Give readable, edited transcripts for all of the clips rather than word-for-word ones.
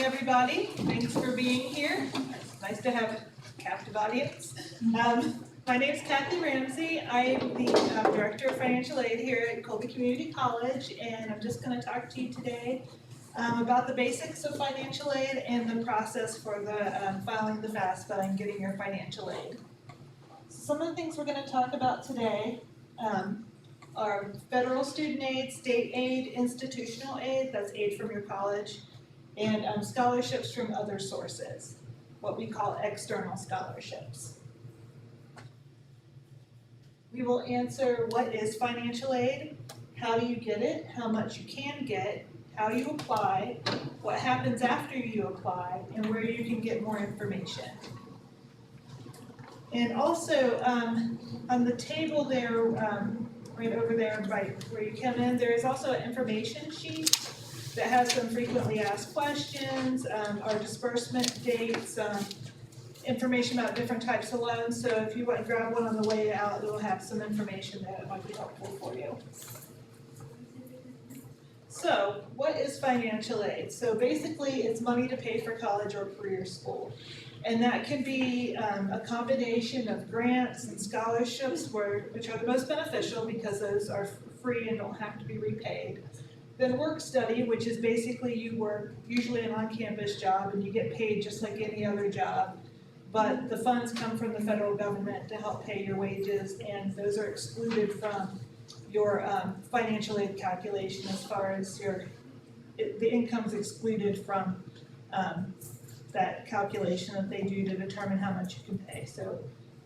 everybody. Thanks for being here. It's nice to have a captive audience. My name is Kathy Ramsey. I'm the Director of Financial Aid here at Colby Community College, and I'm just going to talk to you today about the basics of financial aid and the process for the filing the FAFSA and getting your financial aid. So some of the things we're going to talk about today are federal student aid, state aid, institutional aid, that's aid from your college, and scholarships from other sources, what we call external scholarships. We will answer what is financial aid, how do you get it, how much you can get, how you apply, what happens after you apply, and where you can get more information. And also, on the table there, right over there, right where you come in, there is also an information sheet that has some frequently asked questions, our disbursement dates, information about different types of loans. So if you want to grab one on the way out, it will have some information that might be helpful for you. So what is financial aid? So basically it's money to pay for college or career school. And that can be a combination of grants and scholarships, which are the most beneficial because those are free and don't have to be repaid. Then work study, which is basically you work usually an on-campus job and you get paid just like any other job, but the funds come from the federal government to help pay your wages, and those are excluded from your financial aid calculation as far as the income is excluded from that calculation that they do to determine how much you can pay. So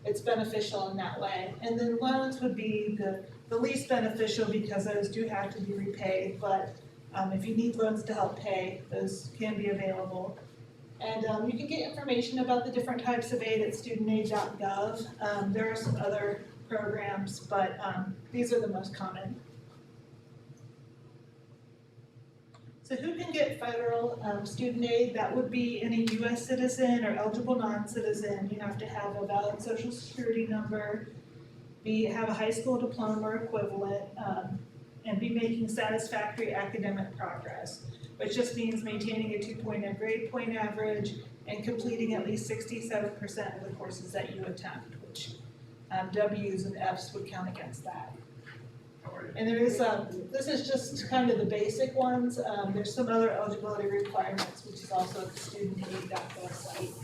it's beneficial in that way. And then loans would be the least beneficial because those do have to be repaid, but if you need loans to help pay, those can be available. And you can get information about the different types of aid at studentaid.gov. There are some other programs, but these are the most common. So who can get federal student aid? That would be any U.S. citizen or eligible non-citizen. You have to have a valid social security number, have a high school diploma or equivalent, and be making satisfactory academic progress, which just means maintaining a 2.0 grade point average and completing at least 67% of the courses that you attempt, which W's and F's would count against that. And there is, this is just kind of the basic ones. There's some other eligibility requirements, which is also at the studentaid.gov site.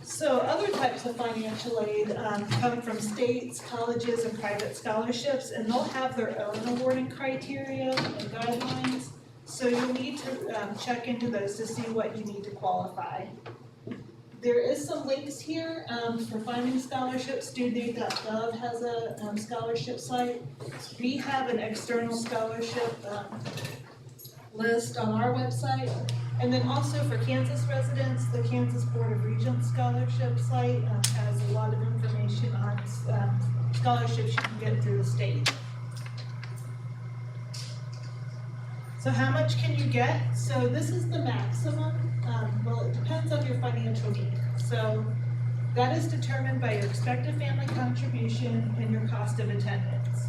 So other types of financial aid come from states, colleges, and private scholarships, and they'll have their own awarding criteria and guidelines. So you'll need to check into those to see what you need to qualify. There is some links here for finding scholarships. Studentaid.gov has a scholarship site. We have an external scholarship list on our website. And then also for Kansas residents, the Kansas Board of Regents scholarship site has a lot of information on scholarships you can get through the state. So how much can you get? So this is the maximum. Well, it depends on your financial need. So that is determined by your expected family contribution and your cost of attendance.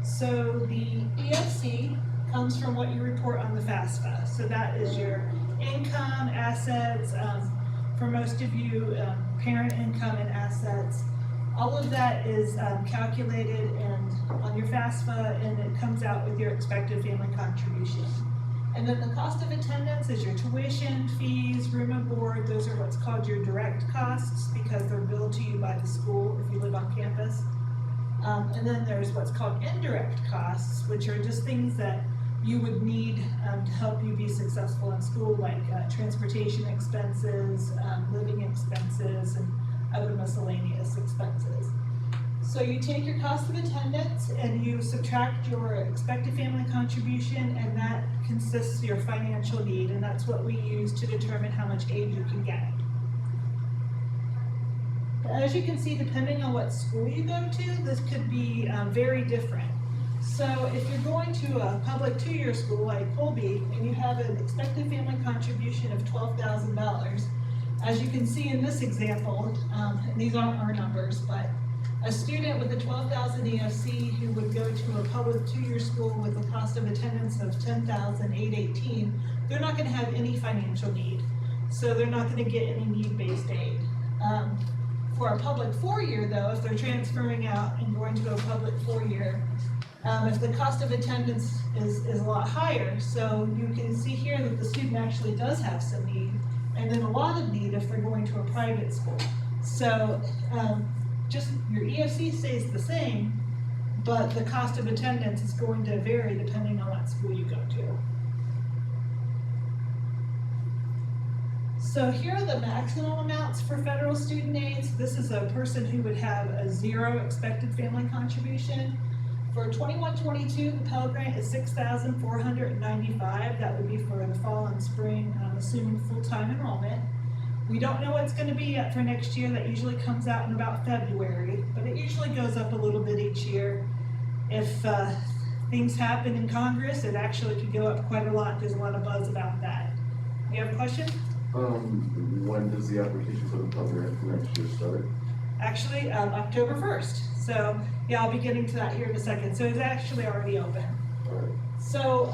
So the EFC comes from what you report on the FAFSA. So that is your income, assets, for most of you, parent income and assets. All of that is calculated and on your FAFSA, and it comes out with your expected family contribution. And then the cost of attendance is your tuition, fees, room and board. Those are what's called your direct costs because they're billed to you by the school if you live on campus. And then there's what's called indirect costs, which are just things that you would need to help you be successful in school, like transportation expenses, living expenses, and other miscellaneous expenses. So you take your cost of attendance and you subtract your expected family contribution, and that consists of your financial need, and that's what we use to determine how much aid you can get. As you can see, depending on what school you go to, this could be very different. So if you're going to a public two-year school like Colby and you have an expected family contribution of $12,000, as you can see in this example, and these aren't our numbers, but A student with a 12,000 EFC who would go to a public two-year school with a cost of attendance of 10,818, they're not going to have any financial need. So they're not going to get any need-based aid. For a public four-year though, if they're transferring out and going to a public four-year, if the cost of attendance is a lot higher, so you can see here that the student actually does have some need, and then a lot of need if they're going to a private school. So just your EFC stays the same, but the cost of attendance is going to vary depending on what school you go to. So here are the maximum amounts for federal student aids. This is a person who would have a 0 expected family contribution. For 21-22, the Pell Grant is $6,495. That would be for the fall and spring, assuming full-time enrollment. We don't know what's going to be yet for next year. That usually comes out in about February, but it usually goes up a little bit each year. If things happen in Congress, it actually could go up quite a lot. There's a lot of buzz about that. You have a question? When does the application for the Pell Grant for next year start? Actually, October 1st. So yeah, I'll be getting to that here in a second. So it's actually already open. All right. So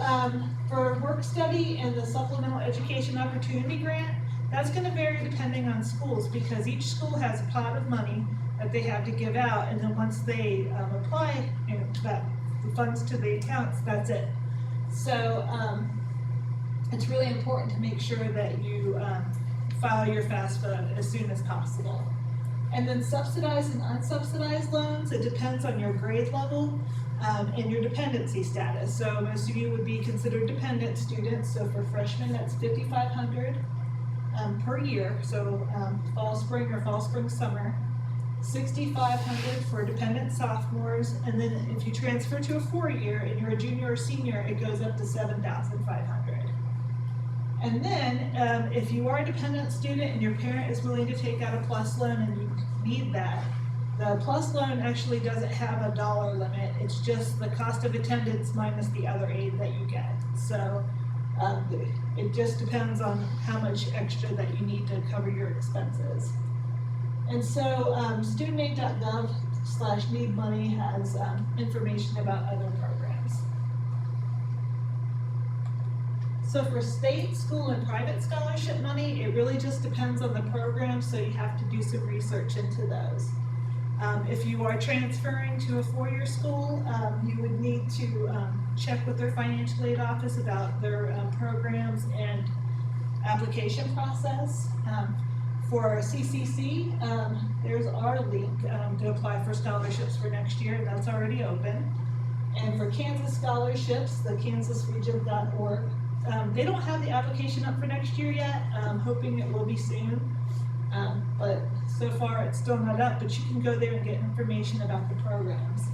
for work study and the Supplemental Education Opportunity Grant, that's going to vary depending on schools, because each school has a pot of money that they have to give out, and then once they apply the funds to the accounts, that's it. So it's really important to make sure that you file your FAFSA as soon as possible. And then subsidized and unsubsidized loans, it depends on your grade level and your dependency status. So most of you would be considered dependent students. So for freshmen, that's $5,500 per year. So fall, spring, or fall, spring, summer. $6,500 for dependent sophomores. And then if you transfer to a four-year and you're a junior or senior, it goes up to $7,500. And then if you are a dependent student and your parent is willing to take out a PLUS loan and you need that, the PLUS loan actually doesn't have a dollar limit. It's just the cost of attendance minus the other aid that you get. So it just depends on how much extra that you need to cover your expenses. And so studentaid.gov/need money has information about other programs. So for state, school, and private scholarship money, it really just depends on the program, so you have to do some research into those. If you are transferring to a four-year school, you would need to check with their financial aid office about their programs and application process. For CCC, there's our link to apply for scholarships for next year, and that's already open. And for Kansas scholarships, the kansasregion.org, they don't have the application up for next year yet. I'm hoping it will be soon, but so far it's still not up, but you can go there and get information about the programs.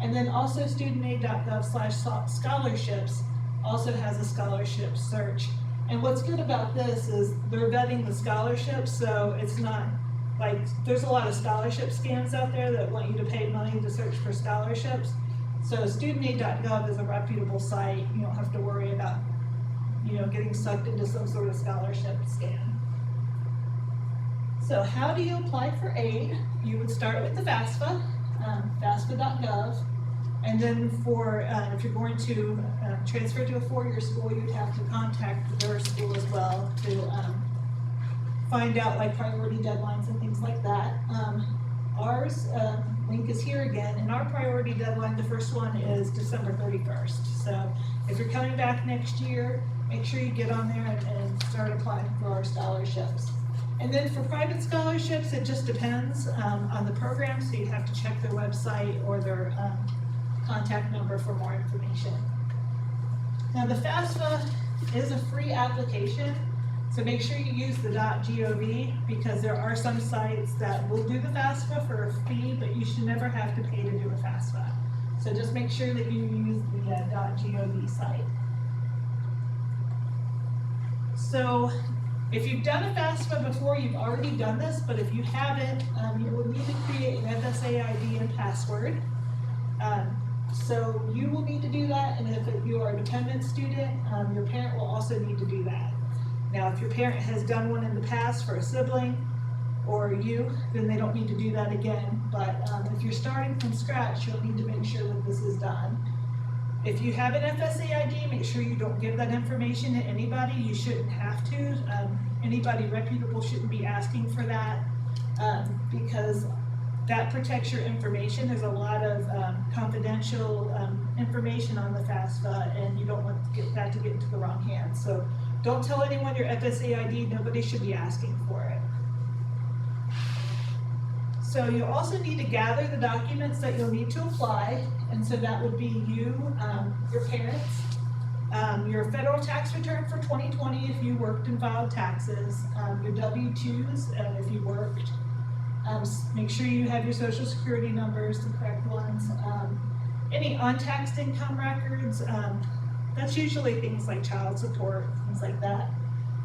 And then also studentaid.gov/scholarships also has a scholarship search. And what's good about this is they're vetting the scholarships, so it's not like, there's a lot of scholarship scams out there that want you to pay money to search for scholarships. So studentaid.gov is a reputable site. You don't have to worry about getting sucked into some sort of scholarship scam. So how do you apply for aid? You would start with the FAFSA, FAFSA.gov, and then for if you're going to transfer to a four-year school, you'd have to contact their school as well to find out like priority deadlines and things like that. Ours link is here again, and our priority deadline, the first one is December 31st. So if you're coming back next year, make sure you get on there and start applying for our scholarships. And then for private scholarships, it just depends on the program, so you have to check their website or their contact number for more information. Now the FAFSA is a free application, so make sure you use the .gov, because there are some sites that will do the FAFSA for a fee, but you should never have to pay to do a FAFSA. So just make sure that you use the .gov site. So if you've done a FAFSA before, you've already done this, but if you haven't, you will need to create an FAFSA ID and password. So you will need to do that, and if you are a dependent student, your parent will also need to do that. Now, if your parent has done one in the past for a sibling, or you, then they don't need to do that again. But if you're starting from scratch, you'll need to make sure that this is done. If you have an FSA ID, make sure you don't give that information to anybody. You shouldn't have to. Anybody reputable shouldn't be asking for that because that protects your information. There's a lot of confidential information on the FAFSA, and you don't want that to get into the wrong hands. So don't tell anyone your FSA ID. Nobody should be asking for it. So you also need to gather the documents that you'll need to apply, and so that would be you, your parents, your federal tax return for 2020 if you worked and filed taxes, your W-2s if you worked. Make sure you have your social security numbers, the correct ones. Any untaxed income records, that's usually things like child support, things like that.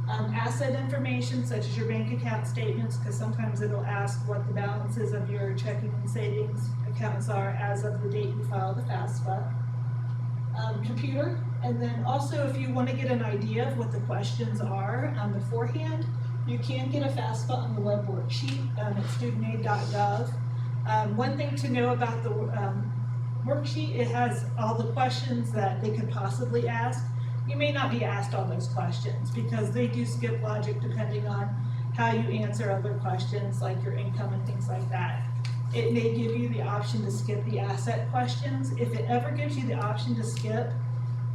Asset information such as your bank account statements, because sometimes it'll ask what the balances of your checking and savings accounts are as of the date you file the FAFSA. Computer, and then also if you want to get an idea of what the questions are beforehand, you can get a FAFSA on the web worksheet at studentaid.gov. One thing to know about the worksheet, it has all the questions that they could possibly ask. You may not be asked all those questions because they do skip logic depending on how you answer other questions like your income and things like that. It may give you the option to skip the asset questions. If it ever gives you the option to skip,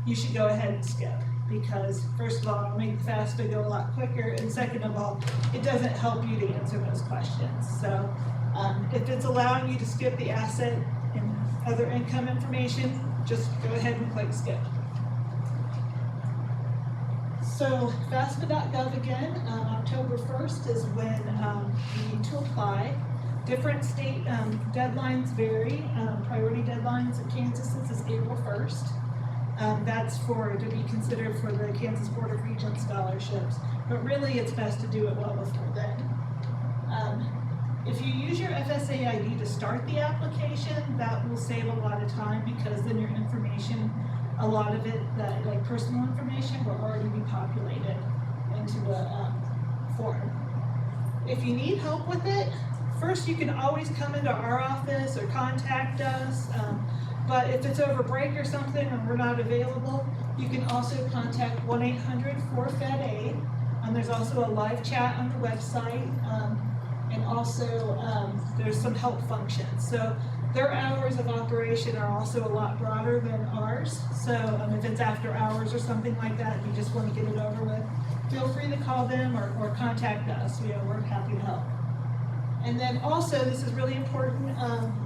you should go ahead and skip because first of all, it'll make the FAFSA go a lot quicker, and second of all, it doesn't help you to answer those questions. So if it's allowing you to skip the asset and other income information, just go ahead and click skip. So FAFSA.gov again, October 1st is when you need to apply. Different state deadlines vary. Priority deadlines in Kansas is April 1st. That's to be considered for the Kansas Board of Regents scholarships, but really it's best to do it well before then. If you use your FSA ID to start the application, that will save a lot of time because then your information, a lot of it, like personal information, will already be populated into the form. If you need help with it, first you can always come into our office or contact us, but if it's over break or something and we're not available, you can also contact 1-800-4FED-AID, and there's also a live chat on the website, and also there's some help functions. So their hours of operation are also a lot broader than ours. So if it's after hours or something like that, and you just want to get it over with, feel free to call them or contact us. We're happy to help. And then also, this is really important,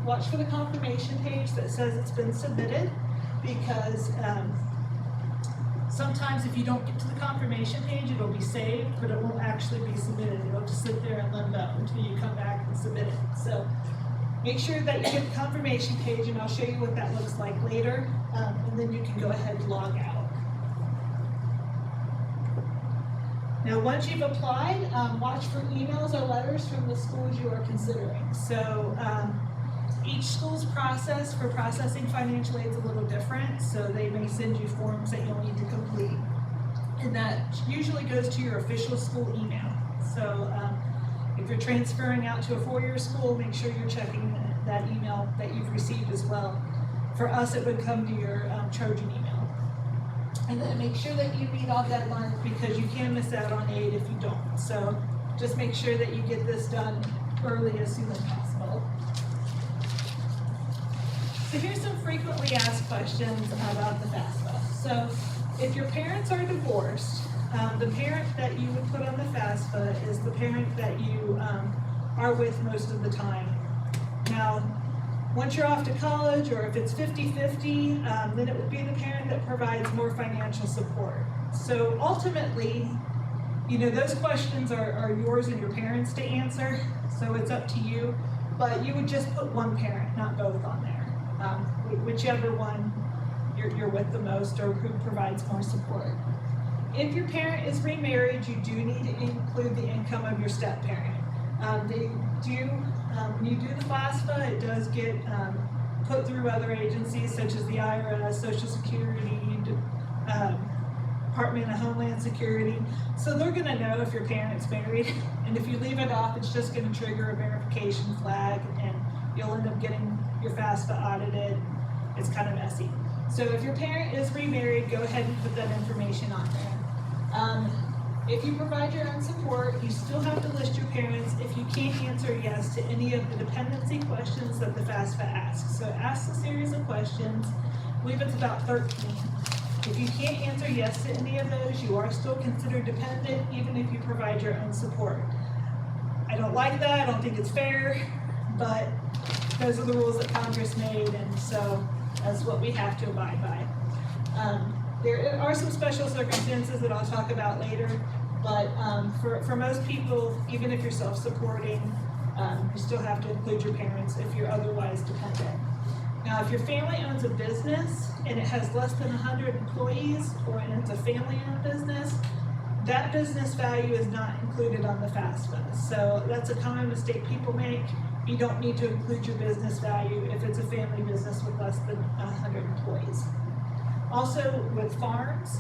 watch for the confirmation page that says it's been submitted, because sometimes if you don't get to the confirmation page, it'll be saved, but it won't actually be submitted. It'll just sit there in limbo until you come back and submit it. So make sure that you get the confirmation page, and I'll show you what that looks like later, and then you can go ahead and log out. Now, once you've applied, watch for emails or letters from the schools you are considering. So each school's process for processing financial aid is a little different, so they may send you forms that you'll need to complete. And that usually goes to your official school email. So if you're transferring out to a four-year school, make sure you're checking that email that you've received as well. For us, it would come to your Trojan email. And then make sure that you meet all deadlines, because you can miss out on aid if you don't. So just make sure that you get this done early as soon as possible. So here's some frequently asked questions about the FAFSA. So if your parents are divorced, the parent that you would put on the FAFSA is the parent that you are with most of the time. Now, once you're off to college, or if it's 50-50, then it would be the parent that provides more financial support. So ultimately, those questions are yours and your parents to answer, so it's up to you. But you would just put one parent, not both, on there. Whichever one you're with the most, or who provides more support. If your parent is remarried, you do need to include the income of your step-parent. When you do the FAFSA, it does get put through other agencies such as the IRS, Social Security, Department of Homeland Security. So they're gonna know if your parent's married, and if you leave it off, it's just gonna trigger a verification flag, and you'll end up getting your FAFSA audited. It's kind of messy. So if your parent is remarried, go ahead and put that information on there. If you provide your own support, you still have to list your parents if you can't answer yes to any of the dependency questions that the FAFSA asks. So it asks a series of questions. I believe it's about 13. If you can't answer yes to any of those, you are still considered dependent, even if you provide your own support. I don't like that, I don't think it's fair, but those are the rules that Congress made, and so that's what we have to abide by. There are some special circumstances that I'll talk about later, but for most people, even if you're self-supporting, you still have to include your parents if you're otherwise dependent. Now, if your family owns a business and it has less than 100 employees, or it's a family-owned business, that business value is not included on the FAFSA. So that's a common mistake people make. You don't need to include your business value if it's a family business with less than 100 employees. Also, with farms,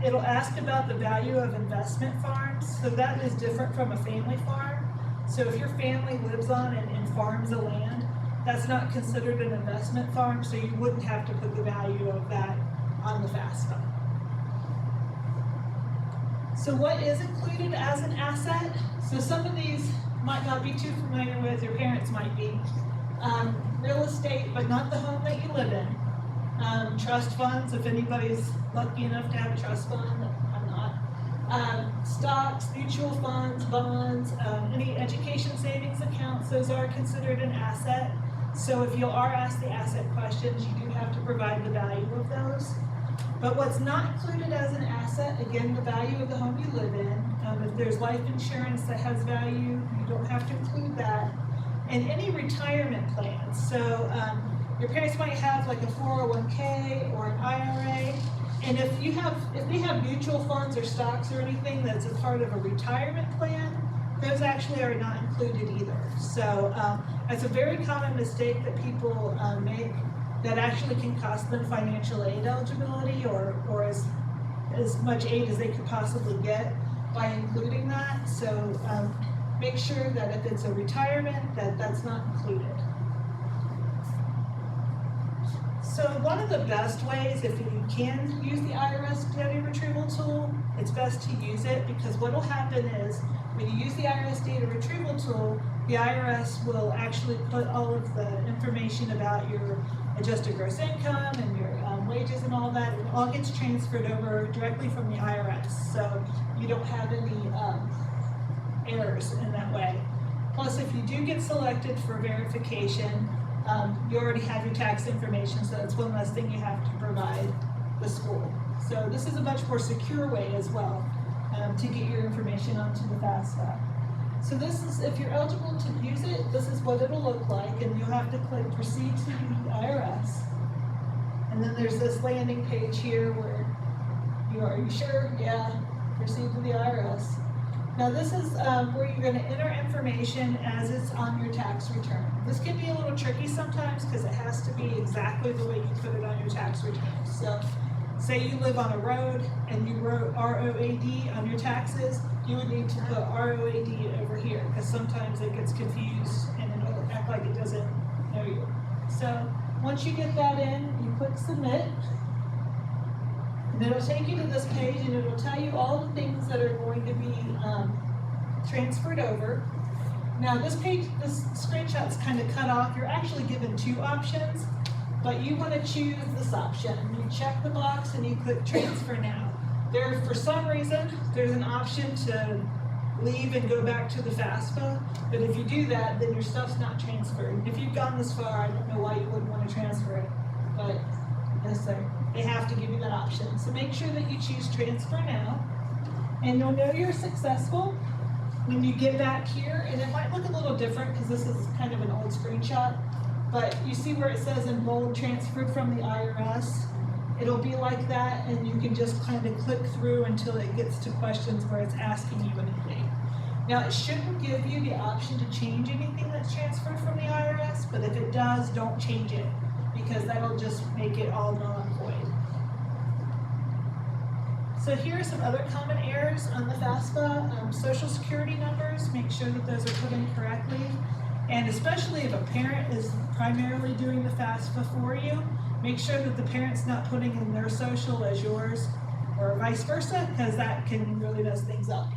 it'll ask about the value of investment farms. So that is different from a family farm. So if your family lives on and farms the land, that's not considered an investment farm, so you wouldn't have to put the value of that on the FAFSA. So what is included as an asset? So some of these might not be too familiar with, your parents might be. Real estate, but not the home that you live in. Trust funds, if anybody's lucky enough to have a trust fund, I'm not. Stocks, mutual funds, bonds, any education savings accounts, those are considered an asset. So if you are asked the asset questions, you do have to provide the value of those. But what's not included as an asset, again, the value of the home you live in. If there's life insurance that has value, you don't have to include that. And any retirement plans. So your parents might have like a 401k or an IRA. And if they have mutual funds or stocks or anything that's a part of a retirement plan, those actually are not included either. So that's a very common mistake that people make that actually can cost them financial aid eligibility or as much aid as they could possibly get by including that. So make sure that if it's a retirement, that's not included. So one of the best ways, if you can use the IRS data retrieval tool, it's best to use it, because what will happen is when you use the IRS data retrieval tool, the IRS will actually put all of the information about your adjusted gross income and your wages and all that. It all gets transferred over directly from the IRS, so you don't have any errors in that way. Plus, if you do get selected for verification, you already have your tax information, so that's one less thing you have to provide the school. So this is a much more secure way as well to get your information onto the FAFSA. So this is, if you're eligible to use it, this is what it'll look like, and you'll have to click Proceed to the IRS. And then there's this landing page here where are you sure? Yeah, proceed to the IRS. Now this is where you're going to enter information as it's on your tax return. This can be a little tricky sometimes because it has to be exactly the way you put it on your tax return. So say you live on a road and you wrote ROAD on your taxes, you would need to put ROAD over here because sometimes it gets confused and it'll act like it doesn't know you. So once you get that in, you click Submit. And it'll take you to this page and it'll tell you all the things that are going to be transferred over. Now this screenshot's kind of cut off. You're actually given two options, but you want to choose this option. You check the box and you click Transfer Now. For some reason, there's an option to leave and go back to the FAFSA, but if you do that, then your stuff's not transferred. If you've gone this far, I don't know why you wouldn't want to transfer it, but yes, sir. They have to give you that option. So make sure that you choose Transfer Now, and you'll know you're successful when you get back here, and it might look a little different because this is kind of an old screenshot, but you see where it says in bold, transferred from the IRS? It'll be like that, and you can just kind of click through until it gets to questions where it's asking you anything. Now, it shouldn't give you the option to change anything that's transferred from the IRS, but if it does, don't change it, because that'll just make it all null and void. So here are some other common errors on the FAFSA. Social security numbers, make sure that those are put in correctly. And especially if a parent is primarily doing the FAFSA for you, make sure that the parent's not putting in their social as yours or vice versa, because that can really mess things up.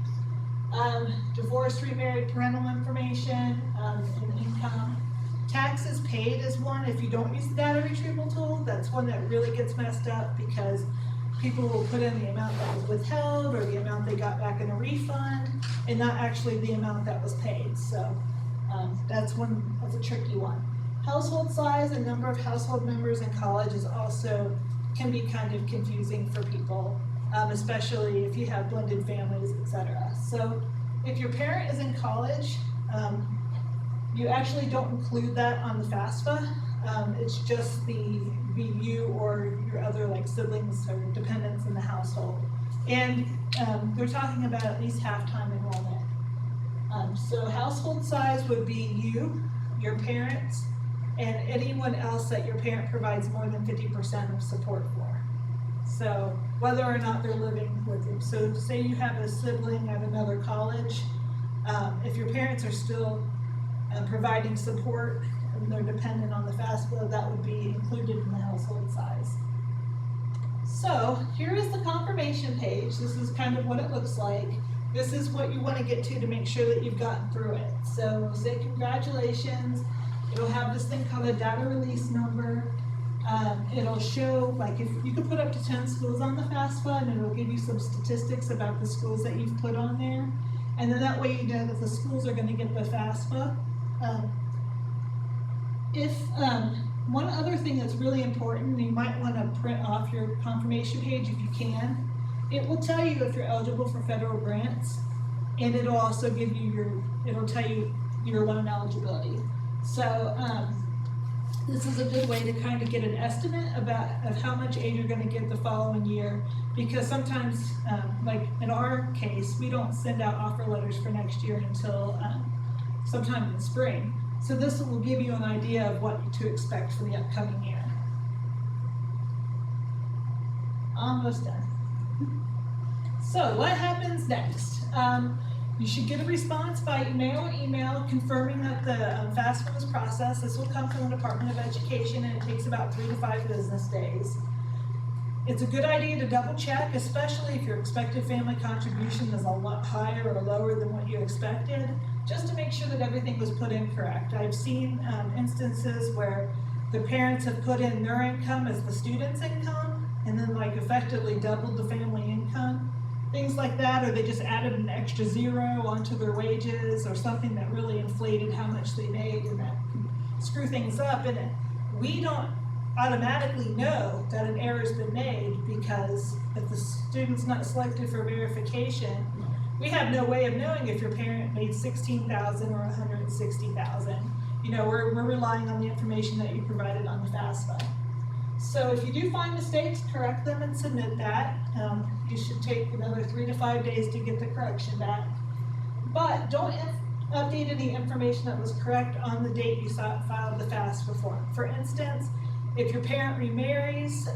Divorced, remarried, parental information, and income. Taxes paid is one. If you don't use the data retrieval tool, that's one that really gets messed up because people will put in the amount that was withheld or the amount they got back in a refund and not actually the amount that was paid. So that's a tricky one. Household size and number of household members in college is also can be kind of confusing for people, especially if you have blended families, etc. So if your parent is in college, you actually don't include that on the FAFSA. It's just you or your other like siblings or dependents in the household. And they're talking about at least half-time enrollment. So household size would be you, your parents, and anyone else that your parent provides more than 50% of support for. So whether or not they're living with you. So say you have a sibling at another college, if your parents are still providing support and they're dependent on the FAFSA, that would be included in the household size. So here is the confirmation page. This is kind of what it looks like. This is what you want to get to make sure that you've gotten through it. So say congratulations. It'll have this thing called a data release number. It'll show, like, if you could put up to 10 schools on the FAFSA, and it'll give you some statistics about the schools that you've put on there. And then that way you know that the schools are going to get the FAFSA. One other thing that's really important, and you might want to print off your confirmation page if you can, it will tell you if you're eligible for federal grants, and it'll also give you it'll tell you your loan eligibility. So this is a good way to kind of get an estimate of how much aid you're going to get the following year, because sometimes, like in our case, we don't send out offer letters for next year until sometime in the spring. So this will give you an idea of what to expect for the upcoming year. Almost done. So what happens next? You should get a response by email confirming that the FAFSA was processed. This will come from the Department of Education, and it takes about 3 to 5 business days. It's a good idea to double check, especially if your expected family contribution is a lot higher or lower than what you expected, just to make sure that everything was put in correct. I've seen instances where the parents have put in their income as the student's income, and then like effectively doubled the family income. Things like that, or they just added an extra 0 onto their wages or something that really inflated how much they made, and that can screw things up. And we don't automatically know that an error's been made, because if the student's not selected for verification, we have no way of knowing if your parent made $16,000 or $160,000. You know, we're relying on the information that you provided on the FAFSA. So if you do find mistakes, correct them and submit that. You should take another 3 to 5 days to get the correction back. But don't update any information that was correct on the date you filed the FAFSA form. For instance, if your parent remarries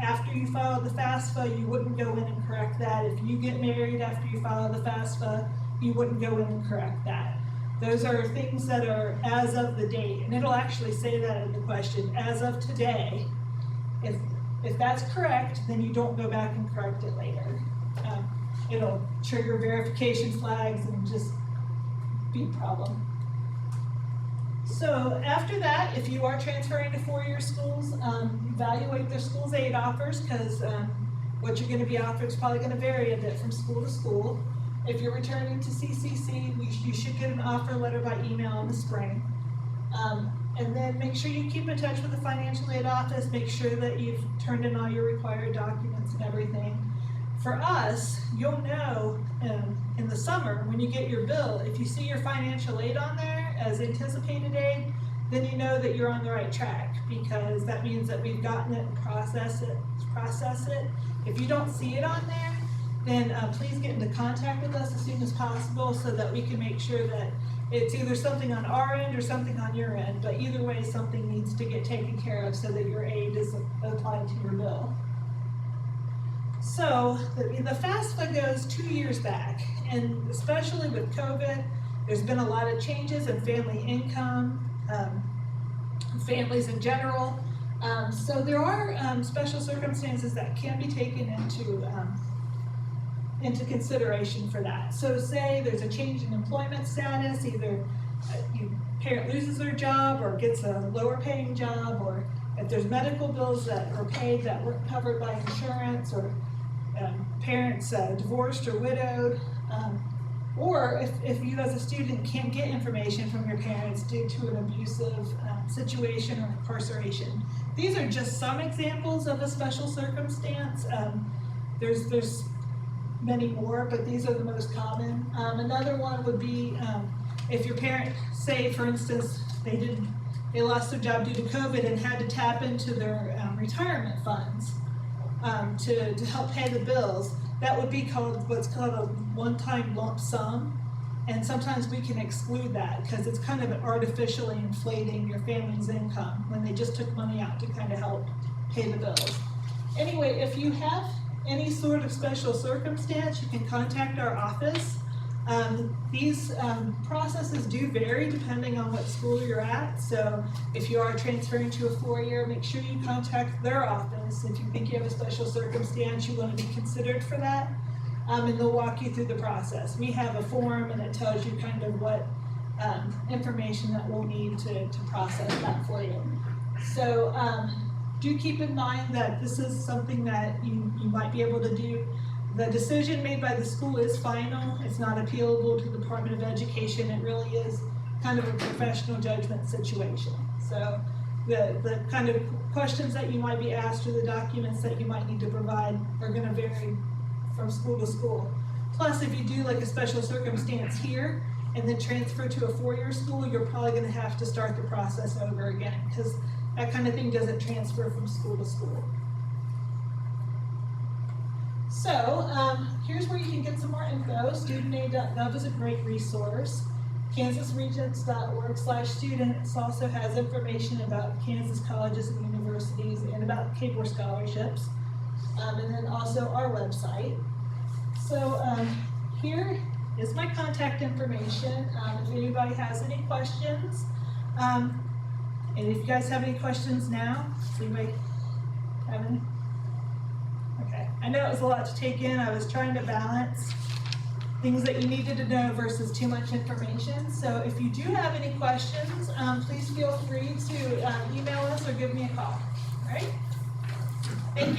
after you file the FAFSA, you wouldn't go in and correct that. If you get married after you file the FAFSA, you wouldn't go in and correct that. Those are things that are as of the date, and it'll actually say that in the question, as of today. If that's correct, then you don't go back and correct it later. It'll trigger verification flags and just be a problem. So after that, if you are transferring to four-year schools, evaluate their school's aid offers, because what you're going to be offered is probably going to vary a bit from school to school. If you're returning to CCC, you should get an offer letter by email in the spring. And then make sure you keep in touch with the financial aid office, make sure that you've turned in all your required documents and everything. For us, you'll know in the summer when you get your bill, if you see your financial aid on there as anticipated aid, then you know that you're on the right track, because that means that we've gotten it and processed it. If you don't see it on there, then please get into contact with us as soon as possible so that we can make sure that it's either something on our end or something on your end, but either way, something needs to get taken care of so that your aid is applied to your bill. So the FAFSA goes 2 years back, and especially with COVID, there's been a lot of changes in family income, families in general. So there are special circumstances that can be taken into consideration for that. So say there's a change in employment status, either parent loses their job or gets a lower paying job, or if there's medical bills that are paid that weren't covered by insurance, or parents divorced or widowed, or if you as a student can't get information from your parents due to an abusive situation or incarceration. These are just some examples of a special circumstance. There's many more, but these are the most common. Another one would be if your parent, say for instance, they lost their job due to COVID and had to tap into their retirement funds to help pay the bills. That would be what's called a one-time lump sum, and sometimes we can exclude that because it's kind of artificially inflating your family's income when they just took money out to kind of help pay the bills. Anyway, if you have any sort of special circumstance, you can contact our office. These processes do vary depending on what school you're at. So if you are transferring to a 4-year, make sure you contact their office if you think you have a special circumstance, you want to be considered for that, and they'll walk you through the process. We have a form and it tells you kind of what information that we'll need to process that for you. So do keep in mind that this is something that you might be able to do. The decision made by the school is final. It's not appealable to the Department of Education. It really is kind of a professional judgment situation. So the kind of questions that you might be asked or the documents that you might need to provide are going to vary from school to school. Plus, if you do like a special circumstance here and then transfer to a 4-year school, you're probably going to have to start the process over again because that kind of thing doesn't transfer from school to school. So here's where you can get some more info. StudentAid.gov is a great resource. KansasRegents.org/students also has information about Kansas colleges and universities and about CAPOR scholarships. And then also our website. So here is my contact information. If anybody has any questions, and if you guys have any questions now, does anybody have any? Okay, I know it was a lot to take in. I was trying to balance things that you needed to know versus too much information. So if you do have any questions, please feel free to email us or give me a call. All right? Thank you.